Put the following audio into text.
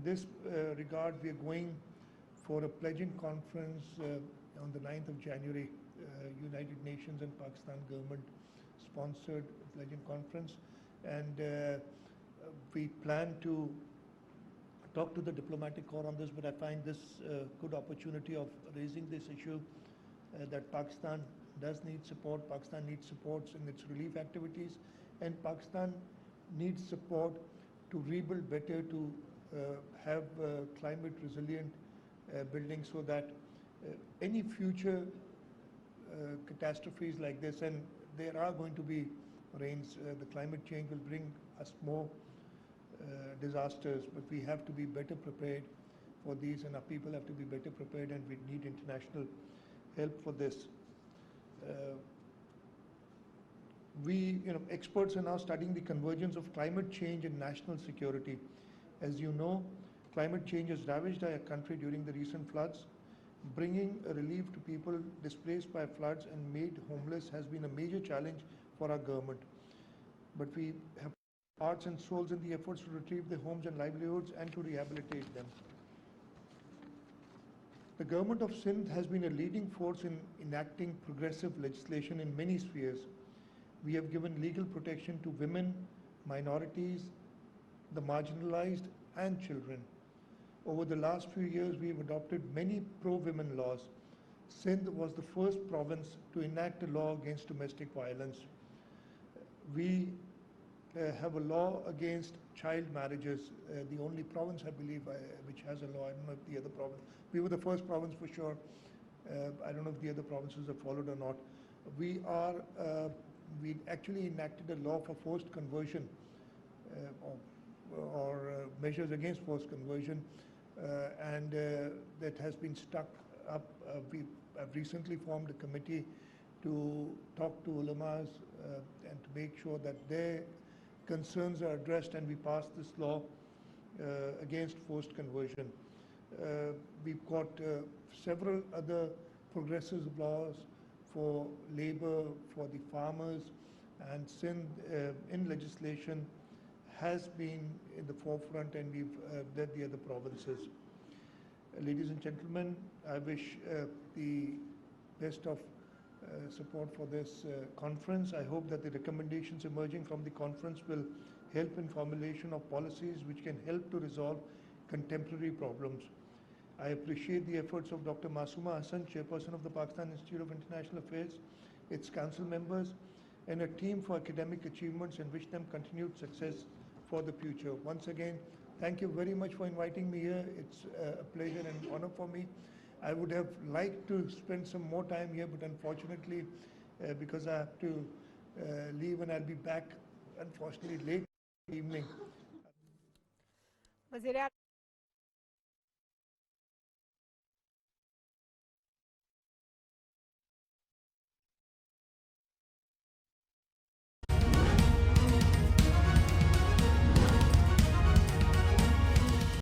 this regard, we are going for a pledging conference on the 9th of January, United Nations and Pakistan government sponsored pledging conference, and we plan to talk to the diplomatic corps on this, but I find this a good opportunity of raising this issue that Pakistan does need support. Pakistan needs support in its relief activities, and Pakistan needs support to rebuild better, to have climate resilient buildings, so that any future catastrophes like this, and there are going to be rains, the climate change will bring us more disasters, but we have to be better prepared for these, and our people have to be better prepared, and we need international help for this. Experts are now studying the convergence of climate change and national security. As you know, climate change has ravaged our country during the recent floods. Bringing relief to people displaced by floods and made homeless has been a major challenge for our government. But we have hearts and souls in the efforts to retrieve their homes and livelihoods and to rehabilitate them. The government of Sindh has been a leading force in enacting progressive legislation in many spheres. We have given legal protection to women, minorities, the marginalized, and children. Over the last few years, we have adopted many pro-women laws. Sindh was the first province to enact a law against domestic violence. We have a law against child marriages, the only province, I believe, which has a law. I don't know if the other province. We were the first province for sure. I don't know if the other provinces have followed or not. We actually enacted a law for forced conversion or measures against forced conversion, and that has been stuck up. We have recently formed a committee to talk to ulamas and to make sure that their concerns are addressed, and we pass this law against forced conversion. We've got several other progressive laws for labor, for the farmers, and Sindh in legislation has been in the forefront, and we've led the other provinces. Ladies and gentlemen, I wish the best of support for this conference. I hope that the recommendations emerging from the conference will help in formulation of policies which can help to resolve contemporary problems. I appreciate the efforts of Dr. Masuma Hassan, Chairperson of the Pakistan Institute of International Affairs, its council members, and a team for academic achievements, and wish them continued success for the future. Once again, thank you very much for inviting me here. It's a pleasure and honor for me. I would have liked to spend some more time here, but unfortunately, because I have to leave, and I'll be back, unfortunately, late evening.